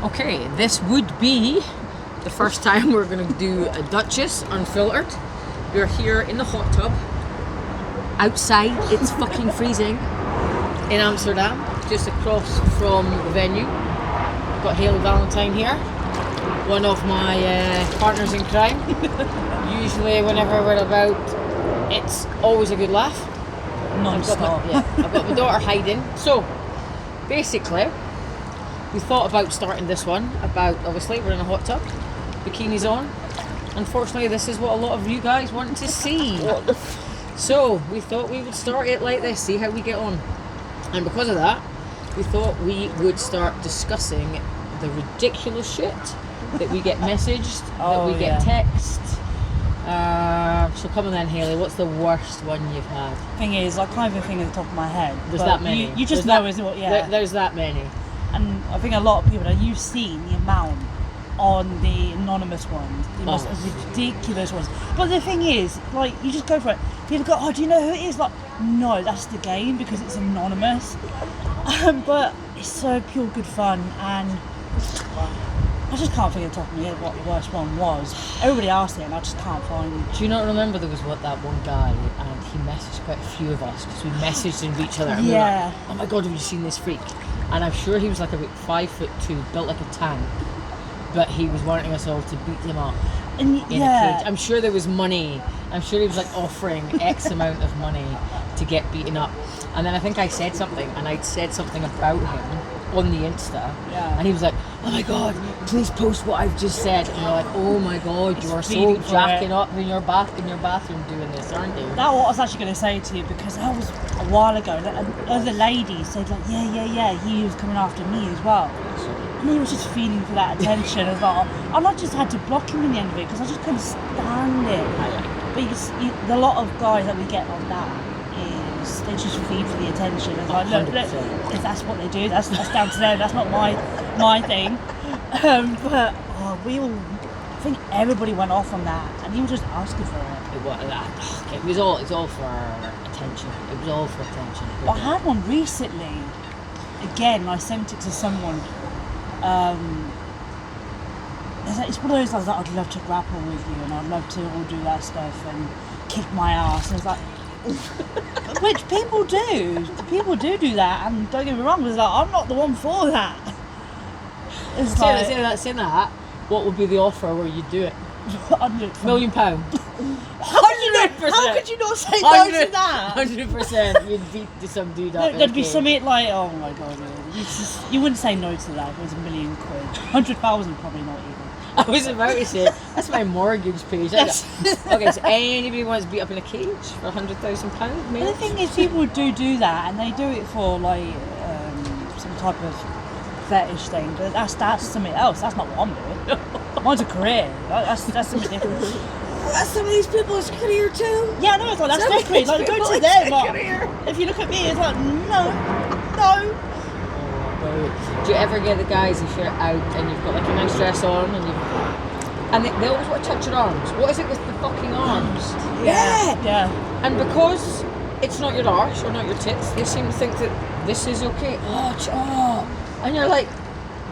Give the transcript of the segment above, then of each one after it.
Okay, this would be the first time we're going to do a Duchess Unfiltered. We're here in the hot tub. Outside, it's fucking freezing in Amsterdam, just across from the venue. I've got Hayley Valentine here, one of my partners in crime. Usually whenever we're about, it's always a good laugh. Non-stop. I've got my daughter hiding. So, basically, we thought about starting this one about, obviously, we're in a hot tub, bikinis on. Unfortunately, this is what a lot of you guys wanted to see. So, we thought we would start it like this, see how we get on. And because of that, we thought we would start discussing the ridiculous shit that we get messaged, that we get text. So come on then, Hayley, what's the worst one you've had? Thing is, I can't even think of the top of my head. There's that many. You just know, isn't it? Yeah. There's that many. And I think a lot of people, you've seen the amount on the anonymous ones, the most ridiculous ones. But the thing is, like, you just go for it. People go, oh, do you know who it is? Like, no, that's the game because it's anonymous. But it's so pure good fun, and I just can't think of the top of my head what the worst one was. Everybody asked it, and I just can't find it. Do you not remember there was that one guy, and he messaged quite a few of us because we messaged into each other, and we were like, oh my god, have you seen this freak? And I'm sure he was like about 5'2", built like a tank, but he was wanting us all to beat him up in a cage. I'm sure there was money. I'm sure he was like offering X amount of money to get beaten up. And then I think I said something, and I'd said something about him on the Insta, and he was like, oh my god, please post what I've just said. And you're like, oh my god, you are so jacking up in your bathroom doing this, aren't you? That's what I was actually going to say to you, because that was a while ago. Other ladies said like, yeah, he was coming after me as well. And he was just feeling for that attention as well. And I just had to block him in the end of it because I just couldn't stand it. But a lot of guys that we get on that is they just feed for the attention. It's like, look, if that's what they do, that's down to them. That's not my thing. But I think everybody went off on that, and he was just asking for it. It was all for attention. It was all for attention. But I had one recently. Again, I sent it to someone. It's one of those things that I'd love to grapple with you, and I'd love to all do that stuff and kick my ass. And it's like, which people do. People do that, and don't get me wrong. It's like, I'm not the one for that. It's saying that, what would be the offer where you do it? £1 million. 100%. How could you not say no to that? 100%. You'd beat some dude up. There'd be something like, oh my god, you wouldn't say no to that if it was £1 million. 100,000 probably not even. I was about to say, that's my mortgage page. Okay, so anybody wants to beat up in a cage for £100,000? The thing is, people do that, and they do it for like some type of fetish thing. But that's something else. That's not what I'm doing. Mine's a career. That's something different. That's some of these people's career too. Yeah, no, it's like that's different. Like, go to them. Like, if you look at me, it's like no. Do you ever get the guys who shirt out and you've got like a nice dress on and they always want to touch your arms? What is it with the fucking arms? Yeah. And because it's not your arse or not your tits, they seem to think that this is okay. And you're like,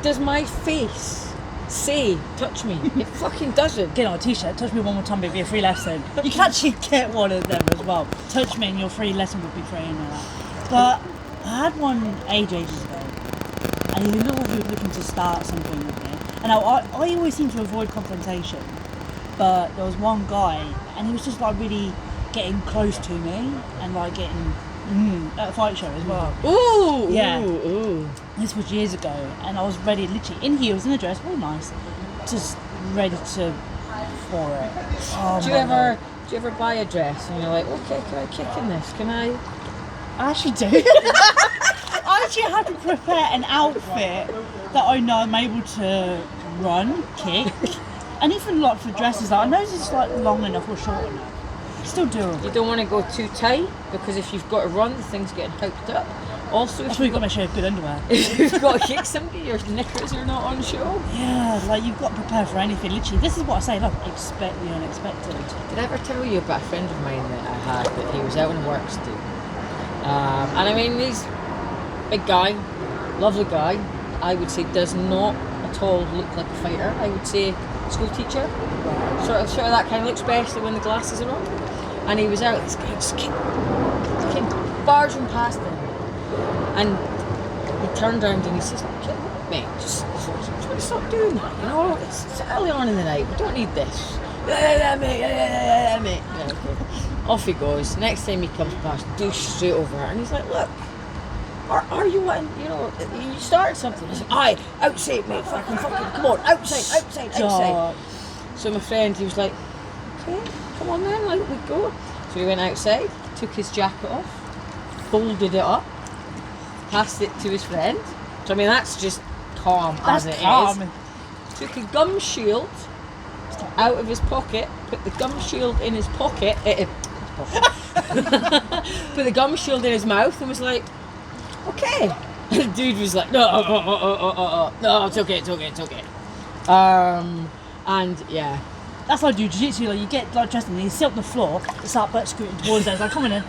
does my face say touch me? It fucking doesn't. Get on a t-shirt, touch me one more time, it'll be a free lesson. You can actually get one of them as well. Touch me and your free lesson would be free and all that. But I had one ages ago, and he was looking to start something with me. And I always seem to avoid confrontation, but there was one guy, and he was just like really getting close to me, and like getting at a fight show as well. Ooh. This was years ago, and I was ready, literally in heels, in a dress, all nice, just ready for it. Oh, do you ever buy a dress and you're like, okay, can I kick in this? Can I? I actually do. I actually have to prepare an outfit that I know I'm able to run, kick, and even like for dresses, I know it's like long enough or short enough. Still doable. You don't want to go too tight because if you've got to run, the thing's getting hyped up. Also, if you've got to make sure you have good underwear. If you've got to kick somebody, your knickers are not on show. Yeah, like you've got to prepare for anything. Literally, this is what I say. Like, expect the unexpected. Did I ever tell you about a friend of mine that I had that he was out on a work study? And I mean, he's a big guy, lovely guy. I would say does not a tall, look like a fighter, I would say school teacher. Sort of that kind of look, especially when the glasses are on. And he was out, this guy just came barging past him. And he turned around and he says, mate, just try to stop doing that, you know, it's early on in the night, we don't need this. Yeah, mate. Yeah, okay. Off he goes. Next time he comes past, douche straight over her, and he's like, look, are you wanting, you know, you started something. I said, aye, outside, mate, fucking, come on, outside. So my friend, he was like, okay, come on then, like we go. So he went outside, took his jacket off, folded it up, passed it to his friend. So I mean, that's just calm as it is. Took a gum shield out of his pocket, put the gum shield in his pocket, put the gum shield in his mouth, and was like, okay. And the dude was like, no, it's okay. And yeah. That's how I do jiu-jitsu, like you get like dressed and you sit on the floor, you start butt scooting towards us, like come in.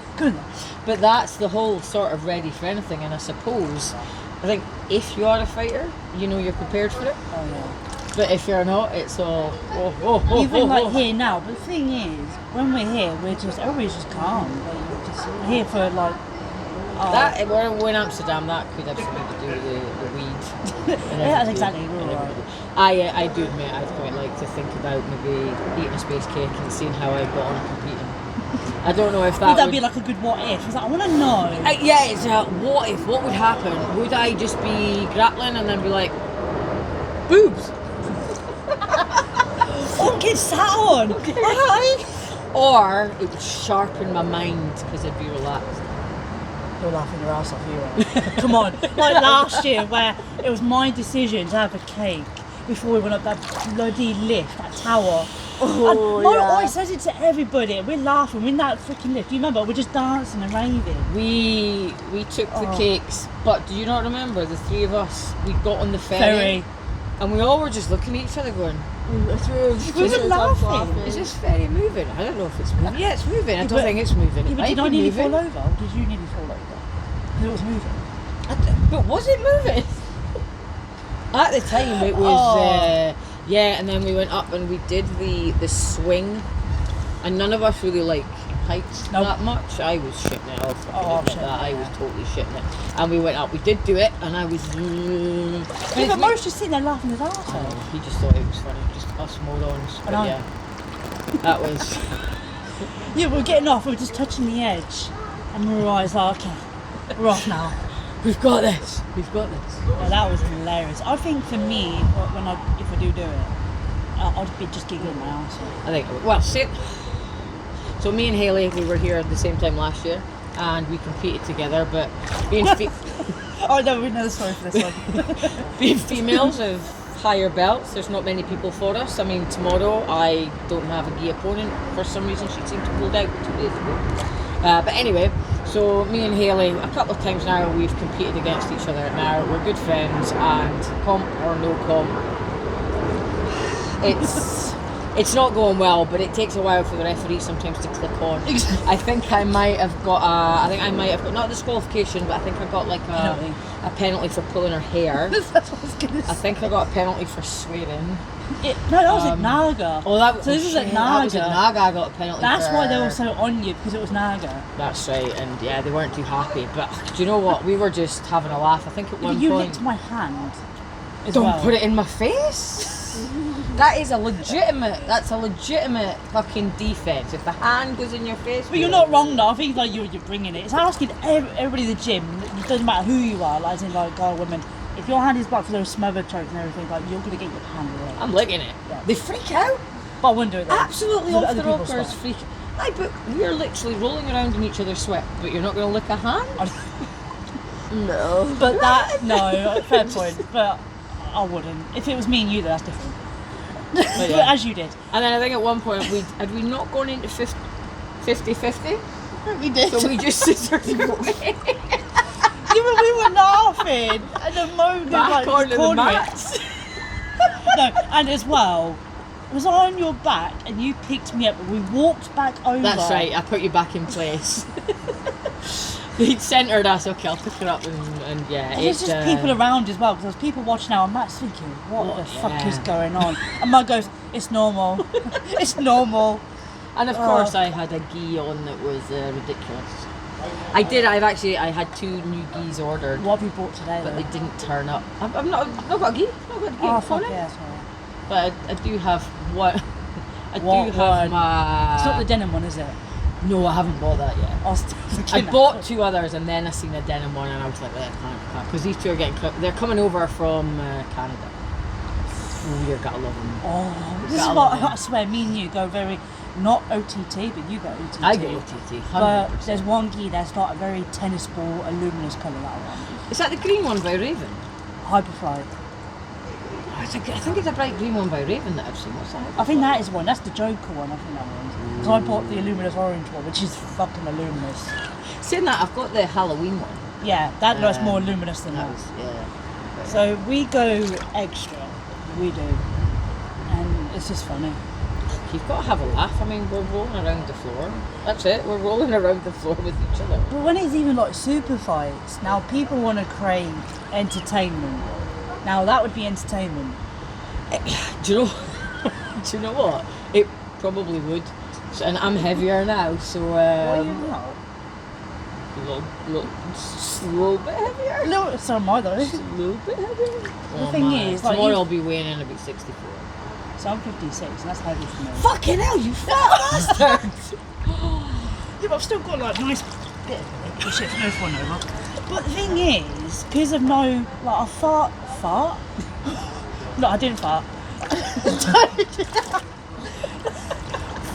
But that's the whole sort of ready for anything, and I suppose, I think if you are a fighter, you know you're prepared for it. Oh yeah. But if you're not, it's all even like here now. But the thing is, when we're here, everybody's just calm. Like, we're just here for like. That we're in Amsterdam. That could have something to do with the weed. Yeah, that's exactly right. I do admit I'd quite like to think about maybe eating a space cake and seeing how I got on competing. I don't know if that would be like a good what if. It's like, I want to know. Yeah, it's a what if. What would happen? Would I just be grappling and then be like, boobs? Fucking sound! Or it would sharpen my mind because I'd be relaxed. You're laughing your ass off, you are. Come on. Like last year where it was my decision to have a cake before we went up that bloody lift, that tower. I said it to everybody. We're laughing. We're in that freaking lift. Do you remember? We're just dancing and raving. We took the cakes, but do you not remember the three of us? We got on the ferry. And we all were just looking at each other going, we were laughing. Is this ferry moving? I don't know if it's moving. Yeah, it's moving. I don't think it's moving. Yeah, but did I nearly fall over? Or did you nearly fall over? Because it was moving. But was it moving? At the time it was, and then we went up and we did the swing. And none of us really like heights that much. I was shitting it off. I was totally shitting it. And we went up, we did do it, and I was... but Morris just sitting there laughing his arse off. He just thought it was funny, just us morons. But yeah, that was... Yeah, we were getting off, we were just touching the edge. And we were always like, okay, we're off now. We've got this. Yeah, that was hilarious. I think for me, if I do it, I'd be just giggling my arse off. I think, so me and Hayley, we were here at the same time last year, and we competed together, but being oh no, we know the story for this one. Being females of higher belts, there's not many people for us. I mean, tomorrow I don't have a gi opponent for some reason. She seemed to pulled out 2 days ago. But anyway, so me and Hayley, a couple of times now, we've competed against each other. Now we're good friends, and comp or no comp, it's not going well, but it takes a while for the referee sometimes to click on. I think I might have got not a disqualification, but I think I got like a penalty for pulling her hair. That's what I was going to say. I think I got a penalty for swearing. That was at Naga. This is at Naga. That was at Naga. I got a penalty. That's why they were so on you, because it was Naga. That's right, and yeah, they weren't too happy. But do you know what? We were just having a laugh. I think at one point. You licked my hand. Don't put it in my face. That's a legitimate fucking defense. If the hand goes in your face. But you're not wrong though. I think like you're bringing it. It's asking everybody in the gym. It doesn't matter who you are, like as in like guy or woman. If your hand is blocked for those smothered chokes and everything, like you're gonna get your hand away. I'm licking it. Yeah. They freak out. But I wouldn't do it though. Absolutely off the rockers freak. Aye, but we're literally rolling around in each other's sweat. But you're not gonna lick a hand. No. But fair point. But I wouldn't. If it was me and you, that's different. But yeah. As you did. And then I think at one point had we not gone into 50-50? We did. So we just scissored away. We were laughing at the moment. Back onto the mats. No, and as well, was I on your back and you picked me up and we walked back over? That's right, I put you back in place. He'd centred us. Okay, I'll pick her up and yeah. There's just people around as well, because there's people watching now, and Matt's thinking, what the fuck is going on? And Mum goes, it's normal. It's normal. And of course I had a gi on that was ridiculous. I had 2 new gis ordered. What have you bought today, but though? they didn't turn up. I've not got a gi. I've not got a gi. Oh, fuck yeah, sorry. But I do have one. It's not the denim one, is it? No, I haven't bought that yet. I bought 2 others and then I seen a denim one and I was like, I can't. Because these 2 are they're coming over from Canada. You're gotta love them. Oh, this is what I swear, me and you go very, not OTT, but you go OTT. I go OTT, 100%. But there's one gi that's got a very tennis ball, a luminous colour, that one. Is that the green one by Raven? Hyperfly. I think it's a bright green one by Raven that I've seen. What's that? I think that is one. That's the Joker one. I think that one. Because I bought the luminous orange one, which is fucking luminous. Saying that, I've got the Halloween one. Yeah, that looks more luminous than that. Yeah. So we go extra. We do. And it's just funny. You've got to have a laugh. I mean, we're rolling around the floor. That's it. We're rolling around the floor with each other. But when it's even like super fights, now people want to crave entertainment. Now that would be entertainment. Do you know what? It probably would. And I'm heavier now, so What are you not? a little bit heavier. No, so am I though. Just a little bit heavier. The thing is, like, tomorrow I'll be weighing in about 64. So I'm 56, and that's heavy for me. Fucking hell, you fat bastard! Yeah, but I've still got like nice bit of shit for this one over. But the thing is, because of no, like I fart? No, I didn't fart.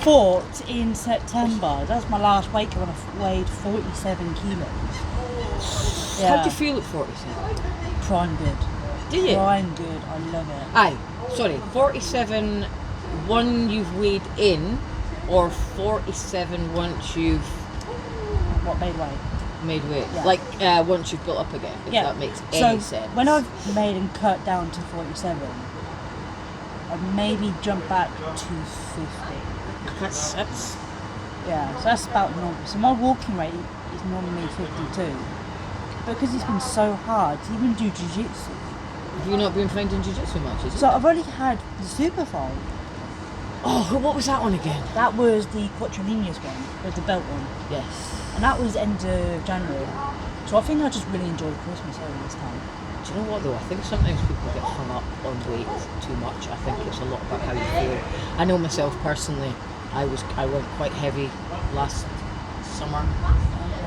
Fought in September. That's my last weight when I weighed 47 kilos. Yeah. How do you feel at 47? Prime good. Do you? Prime good. I love it. Aye, sorry, 47 one you've weighed in, or 47 once you've What made weight? made weight? Yeah. Like once you've built up again, if that makes any sense. When I've made and cut down to 47, I'd maybe jump back to 50. That's Yeah, so that's about normal. So my walking rate is normally 52. But because it's been so hard to even do jiu-jitsu. Have you not been finding jiu-jitsu matches? So I've already had the super fight. Oh, what was that one again? That was the quadrilingus one, with the belt one. Yes. And that was end of January. So I think I just really enjoyed Christmas over this time. Do you know what though? I think sometimes people get hung up on weight too much. I think it's a lot about how you feel. I know myself personally, I went quite heavy last summer.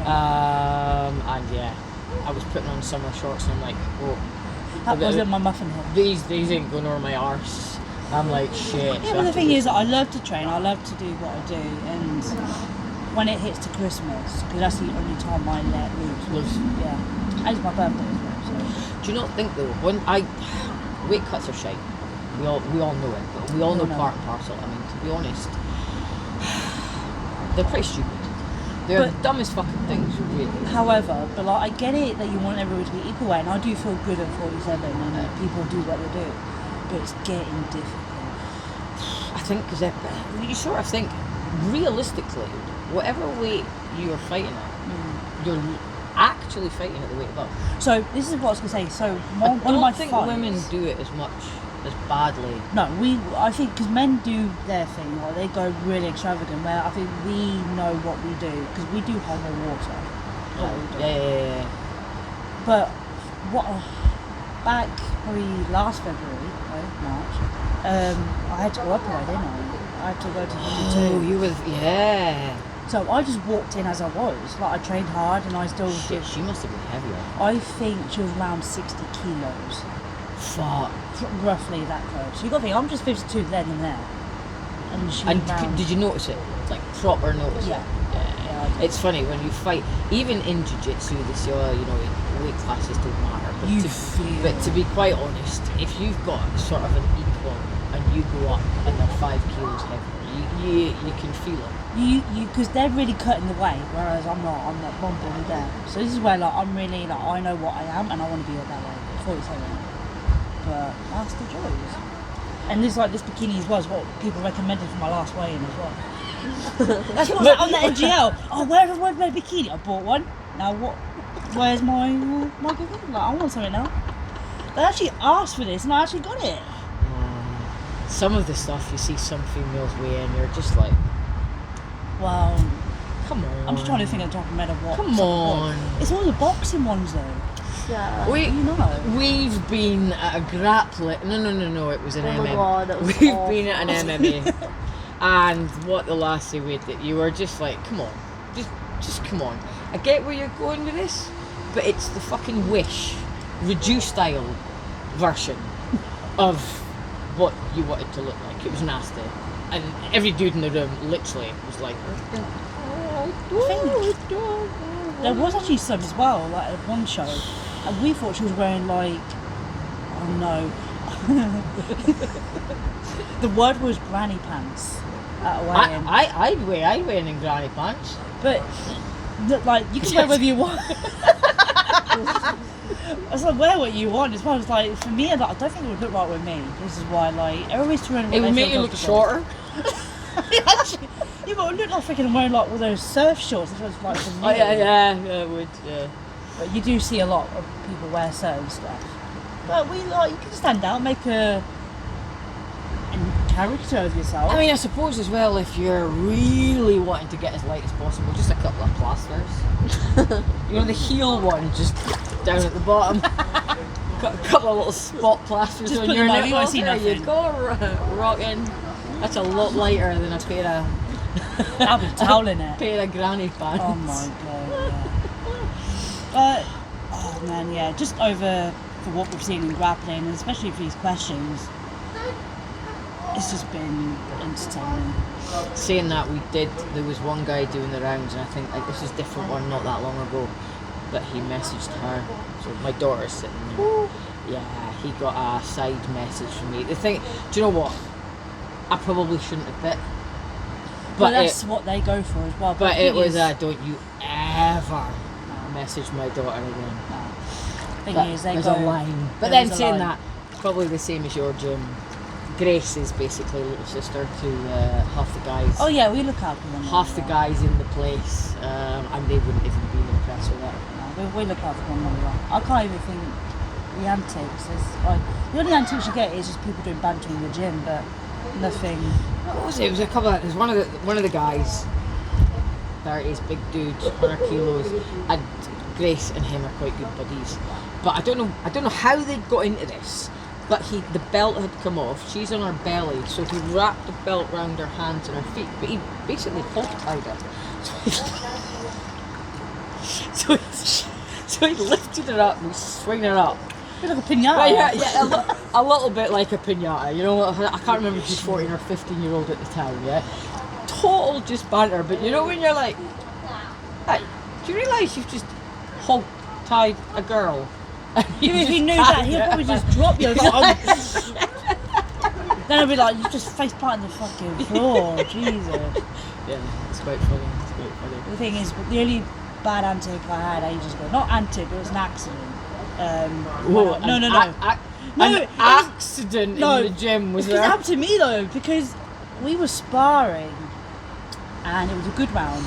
And yeah, I was putting on summer shorts and I'm like, oh. That wasn't my muffin head. These ain't going over my arse. I'm like, shit. Yeah, but the thing is, I love to train, I love to do what I do, and when it hits to Christmas, because that's the only time I let loose. Yeah. And it's my birthday as well, so. Do you not think though, weight cuts are shite. We all know it, but we all know part and parcel. I mean, to be honest, they're pretty stupid. They're the dumbest fucking things, really. However, but like, I get it that you want everybody to be equal weight, and I do feel good at 47, and people do what they do, but it's getting difficult. I think because you sort of think, realistically, whatever weight you are fighting at, you're actually fighting at the weight above. So this is what I was going to say. So one of my think fights, women do it as much as badly. No, I think because men do their thing, like they go really extravagant. Where I think we know what we do because we do hold no water. Yeah. But back probably last February, March, I had to go up here, didn't I? I had to go to 52. Oh, you were, yeah. So I just walked in as I was. Like I trained hard and I still did. She must have been heavier. I think she was around 60 kilos. Fuck. Roughly that close. You got to think, I'm just 52 then and there. And she was around... did you notice it? Like proper notice it? Yeah. It's funny when you fight, even in jiu-jitsu, they say, weight classes don't matter. But to be quite honest, if you've got sort of an equal and you go up and they're 5 kilos heavier, you can feel it. Because they're really cutting the weight, whereas I'm not bumping down. So this is where I'm really I know what I am and I want to be at that weight, 47. But that's the joys. And this bikini as well is what people recommended for my last weigh-in as well. That's what on the NGL. Oh, where's my bikini? I bought one. now what? Where's my cookie? Like, I want something now. They actually asked for this, and I actually got it. Some of the stuff you see some females wear, and you're just like, Well, come on. I'm just trying to think of the top of my head of what. Come on. It's all the boxing ones though. Yeah. We've been at a grappling. No. It was an MMA. Oh my God, that was We've awful. been at an MMA, and what the lassie with it, you were just like, come on, just come on. I get where you're going with this, but it's the fucking Wish reduced style version of what you wanted to look like. It was nasty, and every dude in the room literally was like, There was actually some as well, like at one show, and we thought she was wearing like, oh no, the word was granny pants at a weigh-in. I'd wear in granny pants. But like you can wear whatever you want. I was like, wear what you want. As well as like for me, I don't think it would look right with me. This is why like everybody's trying to. It would make you look shorter. Actually, you got to look like freaking wearing like all those surf shorts. That's what it's like for me. Oh yeah, it would. Yeah. But you do see a lot of people wear certain stuff. But we like you can stand out, make a character of yourself. I mean, I suppose as well, if you're really wanting to get as light as possible, just a couple of plasters. You know, the heel one just down at the bottom. Got a couple of little spot plasters Just on put your them on, nipple. you won't see There you nothing. go, rocking. That's a lot lighter than a pair of I'll be toweling it. granny pants. Oh my god, yeah. But, oh man, yeah, just over for what we've seen in grappling, and especially for these questions, it's just been entertaining. Saying that, there was one guy doing the rounds, and I think like this is a different one not that long ago, but he messaged her. So my daughter's sitting there. Yeah, he got a side message from me. The thing, do you know what? I probably shouldn't have bit. But that's what they go for as well. But the it thing was is- don't you ever message my daughter again. thing But is, they there's go. a line. But there then is a saying line. that, probably the same as your gym. Grace is basically little sister to half the guys. Oh yeah, we look after them. Half the guys in the place, and they wouldn't even be impressed with that. No, we look after them really well. I can't even think the antics. Like, the only antics you get is just people doing banter in the gym, but nothing. What was it? It was a couple. There's one of the guys. 30s, big dude, 100 kilos, and Grace and him are quite good buddies. But I don't know how they got into this. But the belt had come off. She's on her belly, so he wrapped the belt round her hands and her feet. But he basically hog-tied her. So he lifted her up and he swung her up. It's like a pinata. Well, yeah, a little bit like a pinata. You know, I can't remember if she's 14 or 15-year-old at the time. Yeah, total just banter. But you know when you're like, hey, do you realise you've just hog-tied a girl? Even if he knew that, he'll probably just drop you. Like, oh. Then I'll be like, you just face planting the fucking floor. Jesus. Yeah, it's quite funny. The thing is, the only bad antic I had ages ago, not antic, it was an accident. Whoa, no. An it was- accident no, in the gym was It there. happened to me though, because we were sparring and it was a good round,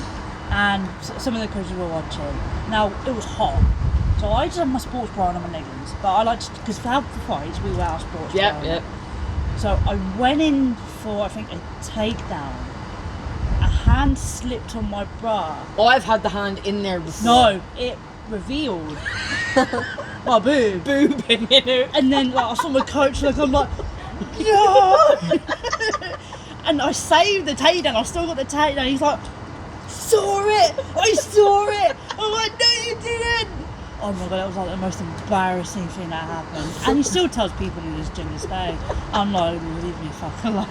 and some of the coaches were watching. Now, it was hot. So I just had my sports bra on and my leggings, but I like to, because for the fights we wear our sports bra. Yep. So I went in for, I think, a takedown. A hand slipped on my bra. Oh, I've had the hand in there before. No, it revealed my boob. Boobing, you know. And then like I saw my coach, like I'm like, no. And I saved the takedown. I still got the takedown. He's like, saw it. I saw it. I'm like, no, you didn't. Oh my god, that was like the most embarrassing thing that happened. And he still tells people in his gym to stay. I'm like, leave me fucking alone.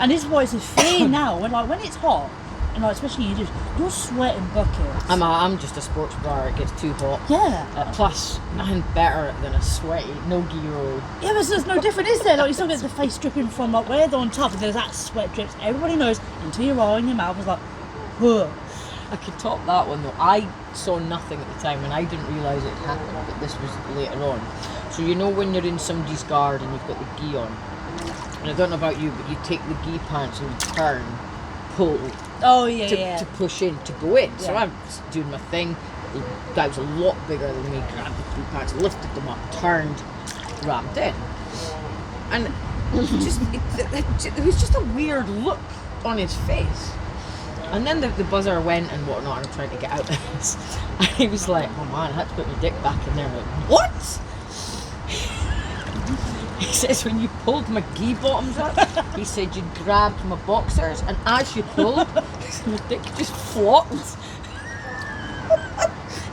And this is why it's a fear now. When it's hot, and like especially you're sweating buckets. I'm just a sports bra. It gets too hot. Yeah. Plus, nothing better than a sweaty no-gi roll. Yeah, but there's no different, is there? Like you still get the face dripping from like where they're on top, and there's that sweat drips. Everybody knows into your eye and your mouth. It's like, huh. I could top that one though. I saw nothing at the time and I didn't realise it happened, but this was later on. So you know when you're in somebody's guard and you've got the gi on, and I don't know about you, but you take the gi pants and you turn, pull Oh yeah, to push in, to go in. So Yeah. I'm doing my thing, The guy was a lot bigger than me, grabbed the boot packs, lifted them up, turned, rammed in. And it was just a weird look on his face. And then the buzzer went and whatnot, and I'm trying to get out of this. And he was like, oh man, I had to put my dick back in there. I'm like, what? He says, when you pulled my gi bottoms up, he said you grabbed my boxers, and as you pulled, my dick just flopped.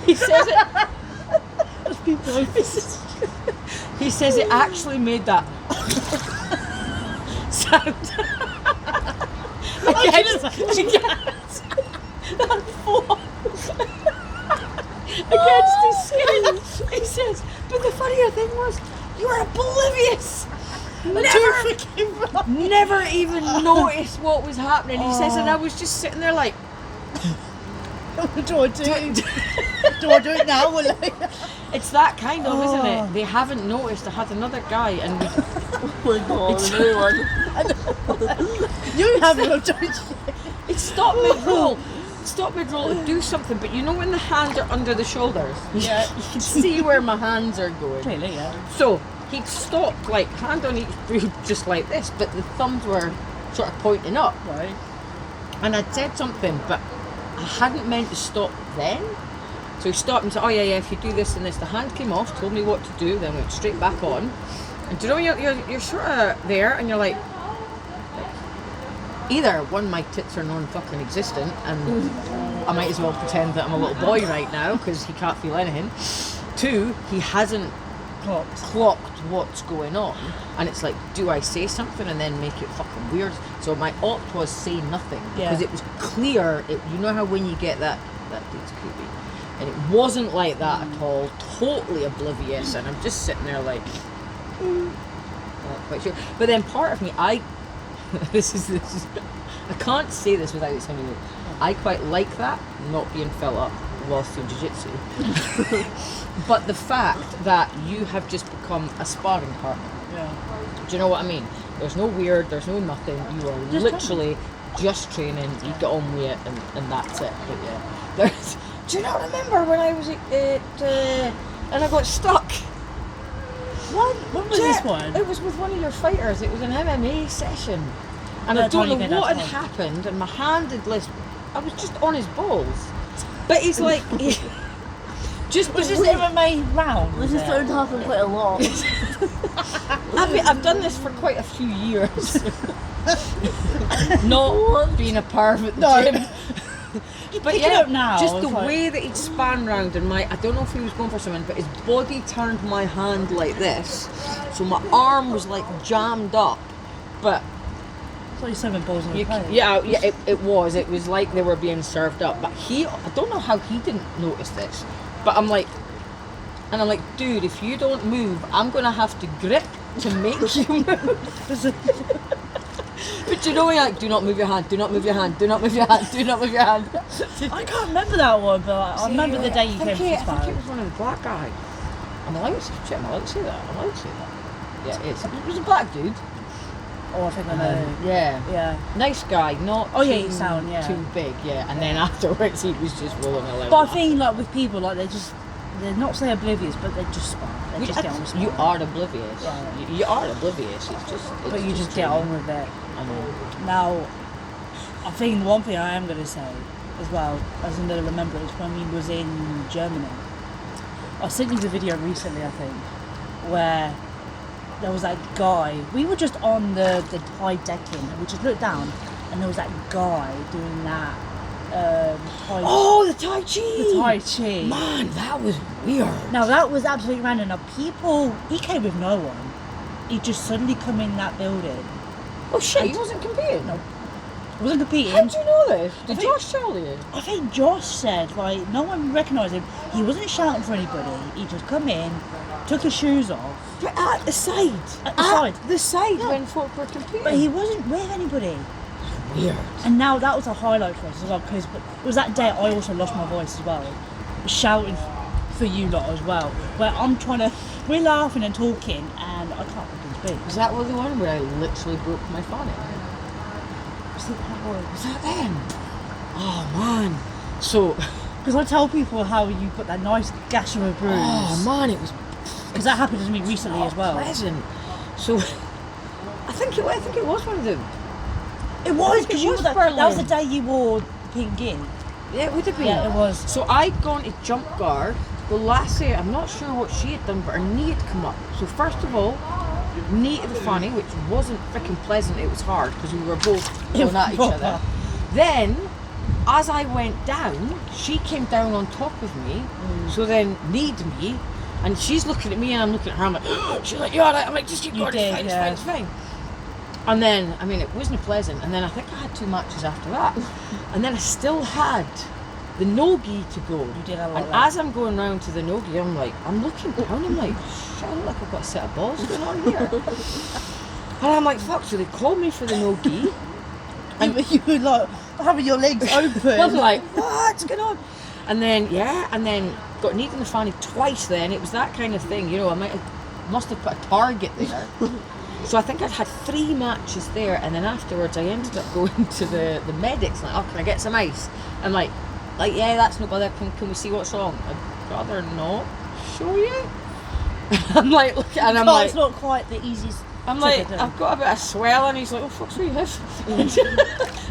He says it. He says it actually made that sound. Against that flop against his skin. He says, but the funnier thing was, you were oblivious. Never even noticed what was happening. He says, and I was just sitting there like, do I do it now? Will I? It's that kind of, isn't it? They haven't noticed. I had another guy, and you haven't done it. It stopped mid-roll. Stop mid-roll to do something, but you know when the hands are under the shoulders? Yeah. You can see where my hands are going. Really, yeah. So he'd stopped, like, hand on each boob, just like this, but the thumbs were sort of pointing up. Right. And I'd said something, but I hadn't meant to stop then. So he stopped and said, oh yeah, if you do this and this. The hand came off, told me what to do, then went straight back on. And do you know, you're sort of there, and you're like, either one, my tits are non-fucking existent, and I might as well pretend that I'm a little boy right now because he can't feel anything. Two, he hasn't clocked what's going on, and it's like, do I say something and then make it fucking weird? So my opt was say nothing, because it was clear. You know how when you get that dude's creepy, and it wasn't like that at all. Totally oblivious, and I'm just sitting there like, not quite sure. But then part of me, this is I can't say this without sounding weird. I quite like that, not being felt up whilst doing jiu-jitsu. But the fact that you have just become a sparring partner. Yeah. Do you know what I mean? There's no weird, there's no nothing. You are just literally just training, you get on with it, and that's it. But yeah. Do you not remember when I was and I got stuck? When was this one? It was with one of your fighters. It was an MMA session. And I don't know what had happened, and my hand had I was just on his balls. But he's like, was this MMA round? This is starting to happen quite a lot. I've done this for quite a few years. Not being a pervert. Gym. But yeah, now, just the way that he'd span round, and I don't know if he was going for something, but his body turned my hand like this, so my arm was like jammed up, but it's like serving balls in the plate. It was like they were being served up. But I don't know how he didn't notice this, but I'm like, dude, if you don't move, I'm gonna have to grip to make you move. But you know, when you're like, do not move your hand, do not move your hand, do not move your hand, do not move your hand. I can't remember that one, but I remember the day you came to I think it was one of the black guys. Am I allowed to say that? Yeah, it is. It was a black dude. Oh, I think I know. Yeah. Nice guy, not too big, And then afterwards he was just rolling along. But I think like with people, like they're not say oblivious, but they just spar. They just get on with it. You are oblivious. Yeah. You are oblivious. But you just get on with it. I know. Now, I think one thing I am going to say as well, as another remembrance, when we was in Germany, I sent you the video recently, I think, where there was that guy. We were just on the high decking, and we just looked down, and there was that guy doing that. The Tai Chi! The Tai Chi. Man, that was weird. Now, that was absolutely random. Now, he came with no one. He just suddenly come in that building. Oh shit, he wasn't competing? No. He wasn't competing. How did you know this? Did Josh tell you? I think Josh said, like, no one recognised him. He wasn't shouting for anybody. He just come in, took his shoes off. But at the side? When folk were competing? But he wasn't with anybody. Weird. And now that was a highlight for us as well, because it was that day I also lost my voice as well, shouting for you lot as well, where we're laughing and talking and I can't fucking speak. Was that the one where I literally broke my phonic? Was that one? Was that them? Oh man. So Because I tell people how you got that nice gash of a bruise. Oh man, it was Because that happened to me recently as well. pleasant. So I think it was one of them. It was because you were that was the Berlin. day you wore the pink gi. Yeah, it would have been. Yeah, it was. So I'd gone to jump guard. The lassie, I'm not sure what she had done, but her knee had come up. So first of all, knee to the fanny, which wasn't freaking pleasant. It was hard because we were both going at each other. Then, as I went down, she came down on top of me. So then kneed me, and she's looking at me, and I'm looking at her. I'm like, she's like, you alright? I'm like, just keep going. It's fine. It's fine. It's fine. And then, I mean, it wasn't pleasant. And then I think I had 2 matches after that. And then I still had the no-gi to go. You did a lot. And as I'm going round to the no-gi, I'm looking down, I'm like, shit, I look like I've got a set of balls going on here. And I'm like, fuck, so they called me for the no-gi. And you were like having your legs open. I'm like, what's going on? And then, got kneed in the fanny twice then. It was that kind of thing, you know, must have put a target there. So I think I'd had 3 matches there, and then afterwards I ended up going to the medics, like, oh, can I get some ice? I'm like, yeah, that's no bother, can we see what's wrong? I'd rather not show you. I'm like, look, and I'm like, it's not quite the easiest. I'm like, I've got a bit of swell, and he's like, oh, fuck's what you have?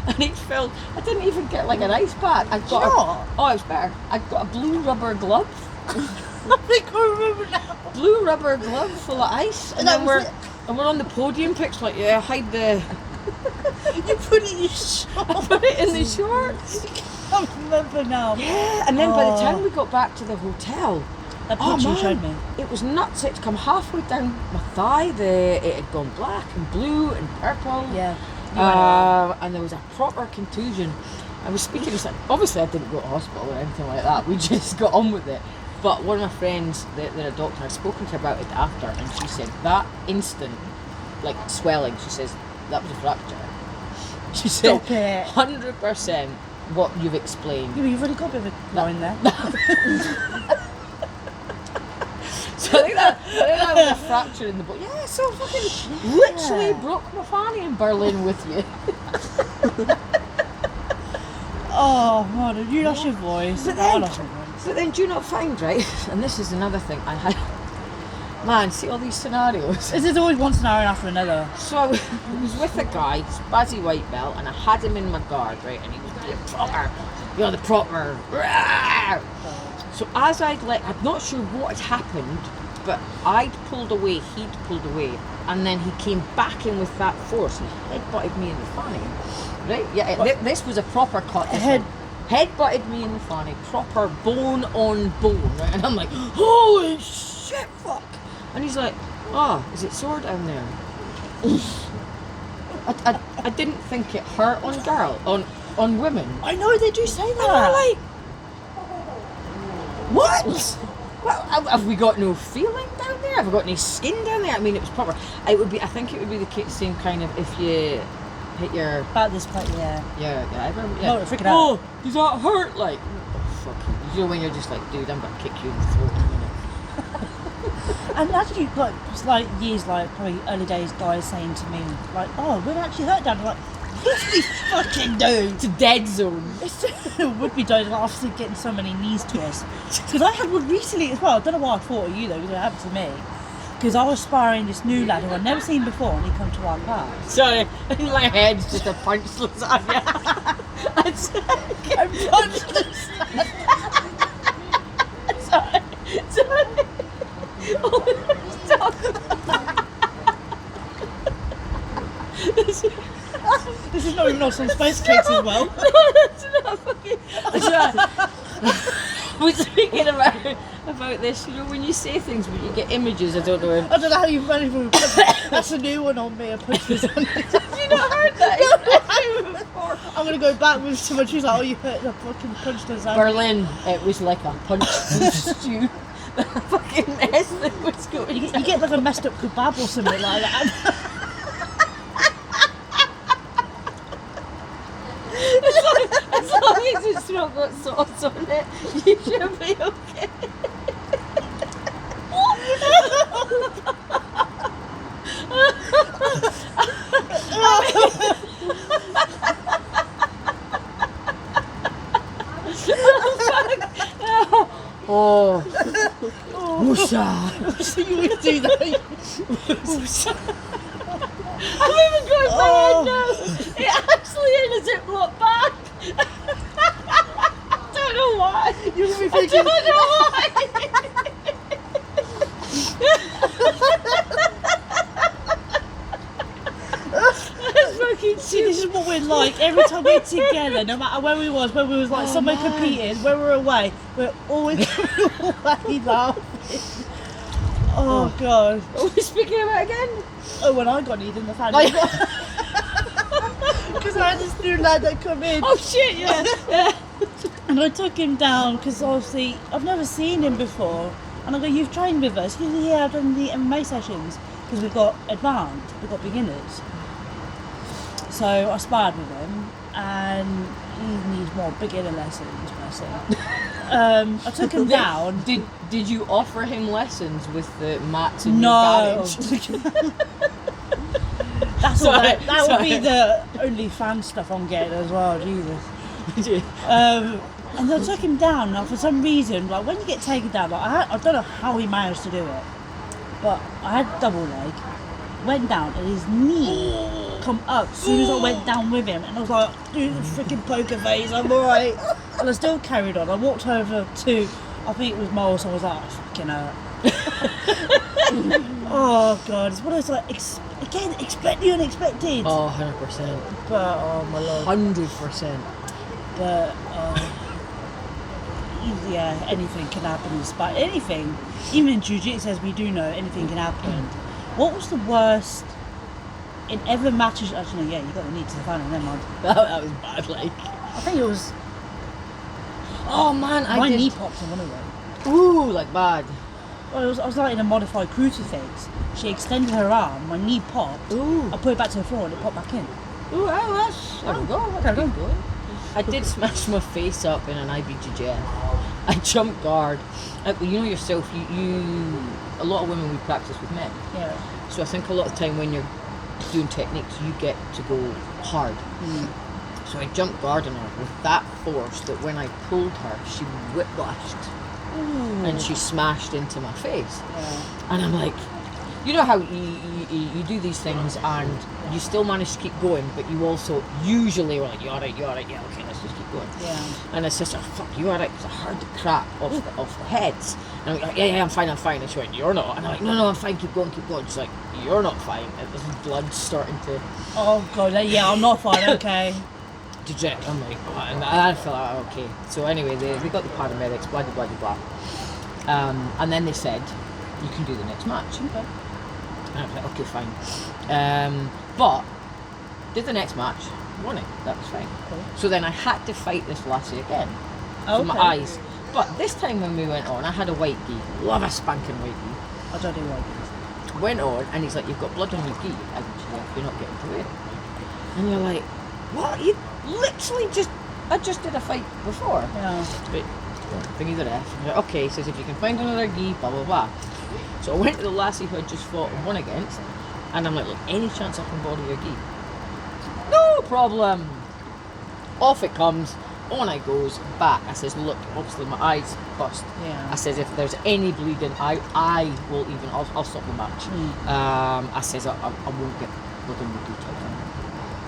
And he felt, I didn't even get like an ice pack. I got oh, it was better. I got a blue rubber glove. I think I remember now. Blue rubber glove full of ice, and then we're on the podium picture, like, yeah, hide the. You put it in your shorts. I put it in the shorts. I remember now. Yeah, and then by the time we got back to the hotel, That picture you man, showed me. it was nuts. It had come halfway down my thigh. It had gone black and blue and purple. Yeah. And there was a proper contusion. I was speaking to someone. Obviously, I didn't go to hospital or anything like that. We just got on with it. But one of my friends, they're a doctor, I'd spoken to her about it after, and she said that instant, like swelling, she says that was a fracture. She said, Stop it. 100% what you've explained. Yeah, you've really got a bit of a line there. So I think that was a fracture in the bone. Yeah, so fucking literally broke my fanny in Berlin with you. Oh, man, you lost your voice. But I then, lost my voice. but then do you not find, right, and this is another thing, I had, man, see all these scenarios. This is always one scenario after another. So I was with a guy, spazzy white belt, and I had him in my guard, right, and he was doing proper, you know, the proper, rah! So as I'm not sure what had happened, but I'd pulled away, he'd pulled away, and then he came back in with that force and headbutted me in the fanny. Right? Yeah, this was a proper cut. Headbutted me in the fanny, proper bone on bone, right? And I'm like, holy shit, fuck! And he's like, oh, is it sore down there? I didn't think it hurt on women. I know, they do say that. And we're like, what? Well, have we got no feeling down there? Have we got any skin down there? I mean, it was proper. I think it would be the same kind of if you hit your. About this point, yeah. Yeah. No, freaking out. Oh, does that hurt? Like, oh, fuck. You know when you're just like, dude, I'm gonna kick you in the throat in a minute. And actually, like, it's like years, like probably early days, guys saying to me, like, oh, we're actually hurt down. I'm like, yes, we fucking do. It's a dead zone. It would be doing after getting so many knees twists. Because I had one recently as well. I don't know why I thought of you though, because it happened to me. Because I was sparring this new lad who I'd never seen before, and he come to our class. Sorry, in my head's just a punchless lasagna. I'm punchless. Sorry. Oh, stop. This is not even on some space cakes as well. No, that's not fucking. We're speaking about this, you know, when you say things but you get images, I don't know. I don't know how you've managed to put that's a new one on me. I put this on me. Have you not heard that? Before. I'm going to go backwards to when she's like, oh, you hurt the fucking punched us out. Berlin, it was like a punch stew. The fucking mess that was going You get like a messed up kebab or something like that. As long as it's not got sauce on it, you should be okay. Woosha. So you would do that. I'm even going my head now. It actually is a Ziploc bag. I don't know why. You're gonna be I thinking, don't know why. see, this is what we're like. Every time we're together, no matter where we was like somewhere competing, where we're away, we're always away laughing. Oh God. What are we speaking about again? Oh, when I got kneed in the family. Because I had this new lad that come in. Oh shit, yeah. And I took him down because obviously I've never seen him before. And I go, you've trained with us. He said, yeah, I've done the MMA sessions because we've got advanced, we've got beginners. So I sparred with him and he needs more beginner lessons, bless him. I took him down. Did you offer him lessons with the mats in No. your garage? That's all Sorry, that would be the only fan stuff I'm getting as well, Jesus. And I took him down. Now, for some reason, like when you get taken down, like I don't know how he managed to do it, but I had double leg, went down, and his knee come up as soon as I went down with him, and I was like, dude, freaking poker face, I'm alright. And I still carried on. I walked over to, I think it was Miles, so I was like, oh, fucking hell. Oh God, it's one of those like, expect the unexpected. Oh, 100%. But, oh my lord. 100%. But, yeah, anything can happen in sport. Anything. Even in jiu-jitsu, as we do know, anything can happen. What was the worst in ever matches? Actually, no, yeah, you got the knee to the final, never mind. That was bad, like. I think it was. Oh man, My knee popped in one of them. Ooh, like bad. Well, I was like in a modified crucifix. She extended her arm, my knee popped. Ooh. I put it back to the floor and it popped back in. Ooh, well, that's. There we go. That's good going. I did smash my face up in an IBJJ. I jumped guard. You know yourself, you a lot of women we practice with men. Yeah. So I think a lot of the time when you're doing techniques, you get to go hard. So I jumped guard on her with that force that when I pulled her, she whiplashed. And she smashed into my face. Yeah. And I'm like, you know how you do these things and you still manage to keep going, but you also usually are like, you're alright, yeah, okay, let's just keep going. Yeah. And it's just, oh, fuck, you're alright, because I heard the crack off the heads. And I'm like, yeah, I'm fine. And she went, you're not. And I'm like, no, I'm fine, keep going. She's like, you're not fine. And there's blood starting to... Oh God, yeah, I'm not fine, okay. I'm like, oh, and I felt like, okay. So anyway, they got the paramedics, blah, blah, blah, blah. And then they said, you can do the next match. Okay. And I was like, okay, fine. But did the next match, won it. That was fine. Cool. So then I had to fight this lassie again. Okay. For my eyes. But this time when we went on, I had a white gi. Love a spanking white gi. I don't do like Went on, and he's like, you've got blood on your gi. And you're not getting to wear it. And you're like, what? You literally I just did a fight before. Yeah. But thingy the ref. Like, okay, he says if you can find another gi, blah blah blah. So I went to the lassie who had just fought and won against, and I'm like, look, any chance I can borrow your gi? No problem. Off it comes. On I goes back. I says, look, obviously my eyes bust. Yeah. I says if there's any bleeding, I will even. I'll stop the match. I says I won't get blood on the details.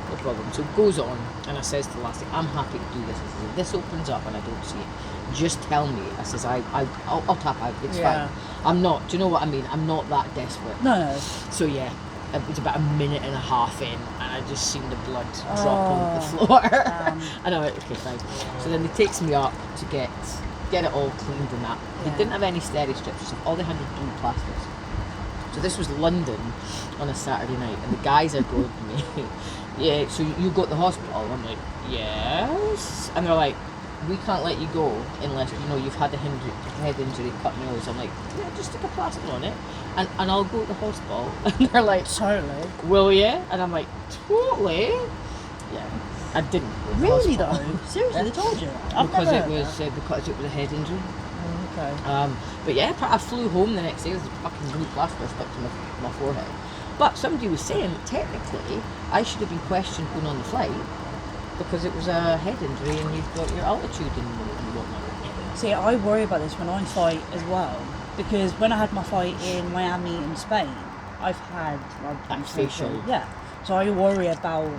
No problem. So it goes on, and I says to the lassie, I'm happy to do this. I says, if this opens up and I don't see it, just tell me. I says I'll tap out. It's fine. I'm not. Do you know what I mean? I'm not that desperate. No. So yeah. It was about a minute and a half in, and I just seen the blood drop on the floor. And I went, okay, fine. So then they takes me up to get it all cleaned and that. They didn't have any steri strips, so all they had were blue plasters. So this was London on a Saturday night, and the guys are going to me, yeah, so you go to the hospital? I'm like, yes. And they're like, we can't let you go unless, you've had a head injury, cut nose. I'm like, yeah, just stick a plaster on it and I'll go to the hospital. And they're like, Totally. will you? And I'm like, totally? Yeah. I didn't go to the Really hospital. though? Seriously, they told you? Because it was a head injury. Oh, okay. But yeah, I flew home the next day with a fucking blue plaster stuck to my forehead. But somebody was saying that technically I should have been questioned going on the flight, because it was a head injury and you've got your altitude and whatnot. See, I worry about this when I fight as well, because when I had my fight in Miami in Spain, I've had like facial. Yeah, so I worry about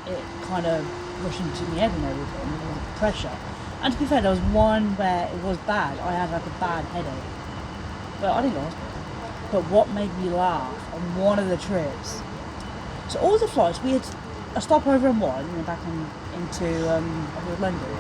it kind of rushing to my head and everything, and the pressure. And to be fair, there was one where it was bad. I had like a bad headache, but I didn't go to hospital. But what made me laugh on one of the trips, so all the flights, we had a stopover in one, and back into London.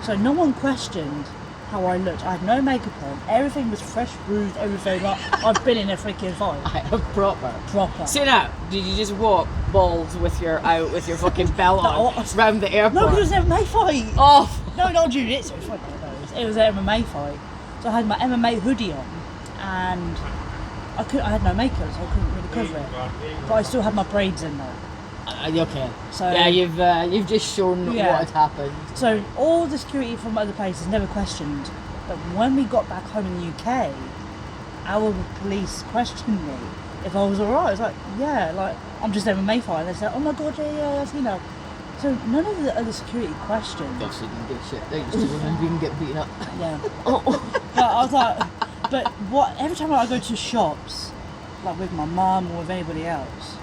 So no one questioned how I looked. I had no makeup on. Everything was fresh, bruised, everything. Like I've been in a freaking fight. I have proper. Proper. Now, did you just walk bald with your fucking belt on round the airport? No, because it was an MMA fight. Oh. No, not jiu-jitsu. It was an MMA fight. So I had my MMA hoodie on, and I had no makeup, so I couldn't really cover it. But I still had my braids in though. Okay. So yeah, you've just shown what had happened. So all the security from other places never questioned, but when we got back home in the UK, our police questioned me if I was alright. I was like, yeah, like I'm just MMA fighter. They said, oh my god, yeah, I've seen that. So none of the other security questioned. Obviously didn't give a shit. They just remember you can get beaten up. Yeah. But I was like, every time I go to shops, like with my mum or with anybody else,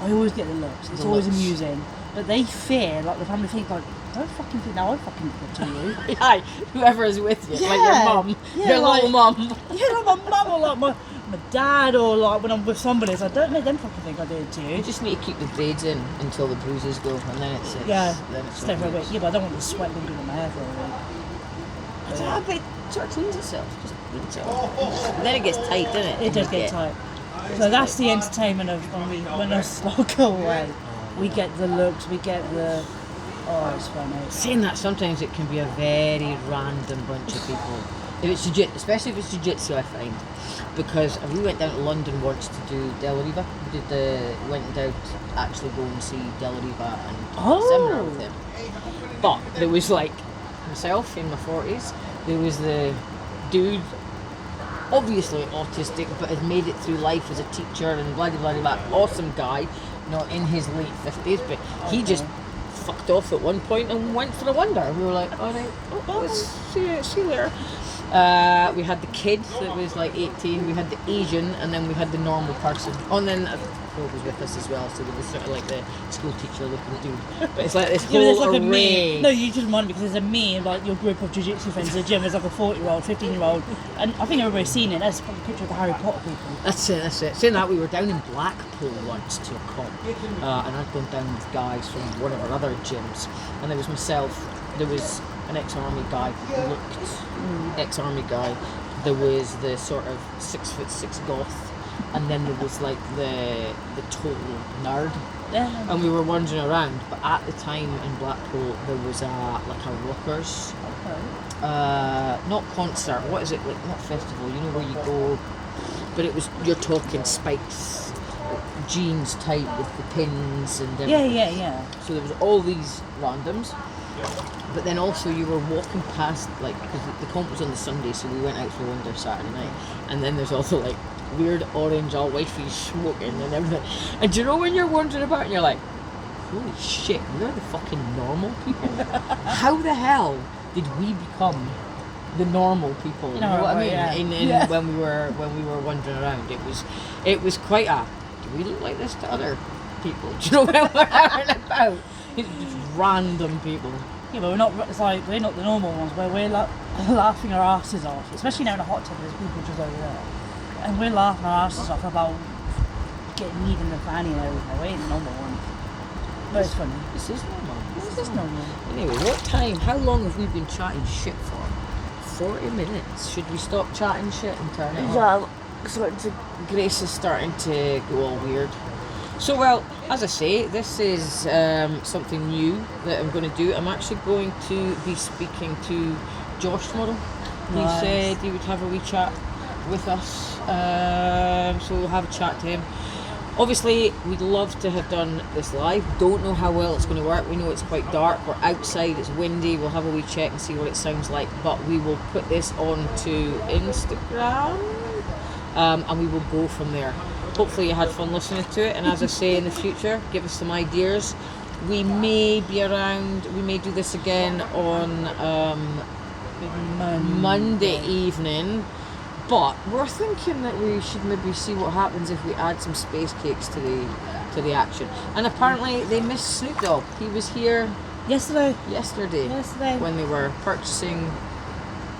I always get the looks. It's always amusing. But they fear, like the family think, like, don't fucking think now I fucking did it to you. Yeah, whoever is with you, like your mum, your little mum. Yeah, like my mum or like my dad, or like when I'm with somebody, so I don't make them fucking think I did it to you. You just need to keep the braids in until the bruises go, and then it's then it's stay for a week. Yeah, but I don't want the sweat lingering in my hair for a week. But it sort of cleans itself. Just cleans itself. And then it gets tight, doesn't it? It does get tight. So that's the entertainment of when us go away. We get the looks, we get the... Oh, it's funny. Saying that, sometimes it can be a very random bunch of people. If it's especially if it's jiu-jitsu, I find. Because we went down to London once to do Della Riva. We went down to actually go and see Della Riva and seminar with him. But there was like myself in my 40s. There was the dude, obviously autistic, but has made it through life as a teacher and blah blah blah. Awesome guy, not in his late 50s, but he just fucked off at one point and went for a wander. We were like, all right, let's see you later. We had the kid that was like 18, we had the Asian, and then we had the normal person. Oh, and then Phil was with us as well, so there was sort of like the school teacher looking dude. But it's like this whole like array. No, you just remind me, because there's a me and like your group of jiu-jitsu friends in the gym. There's like a 40-year-old, 15-year-old, and I think everybody's seen it. That's a picture of the Harry Potter people. That's it. Saying that, we were down in Blackpool once to a comp, and I'd gone down with guys from one of our other gyms, and there was myself, there was an ex-army guy who looked ex-army guy, there was the sort of 6'6" goth, and then there was like the total nerd. Yeah. And we were wandering around, but at the time in Blackpool there was a rockers, not concert, what is it, like not festival, you know, where you go, but it was, you're talking spikes, jeans tight with the pins and everything. Yeah. So there was all these randoms, but then also you were walking past, like, because the comp was on the Sunday, so we went out for a wander Saturday night, and then there's also like weird orange all wifey smoking and everything. And do you know when you're wandering about and you're like, holy shit, we're the fucking normal people? How the hell did we become the normal people? You know what I mean? Yeah. When we were wandering around, it was quite a, do we look like this to other people? Do you know when we're out and about? It's just random people. Yeah, but we're not. It's like we're not the normal ones. Where we're like laughing our asses off, especially now in a hot tub. There's people just over there, and we're laughing our asses off about getting kneed in the fanny and everything. We ain't the normal ones, but it's funny. This is normal. This is normal. Anyway, what time? How long have we been chatting shit for? 40 minutes. Should we stop chatting shit and turn it off? Yeah, Grace is starting to go all weird. So, well, as I say, this is something new that I'm going to do. I'm actually going to be speaking to Josh tomorrow. Nice. He said he would have a wee chat with us, so we'll have a chat to him. Obviously, we'd love to have done this live. Don't know how well it's going to work. We know it's quite dark. We're outside. It's windy. We'll have a wee check and see what it sounds like. But we will put this onto Instagram, and we will go from there. Hopefully you had fun listening to it, and as I say, in the future, give us some ideas. We may be around, we may do this again on Monday evening, But we're thinking that we should maybe see what happens if we add some space cakes to the action. And apparently they missed Snoop Dogg. He was here Yesterday. when they were purchasing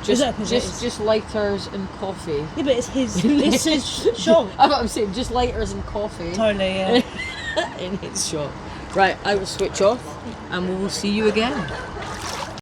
Is it a just lighters and coffee. Yeah, but it's his shop. I'm saying just lighters and coffee. Totally, yeah. In his shop. Right, I will switch off and we will see you again.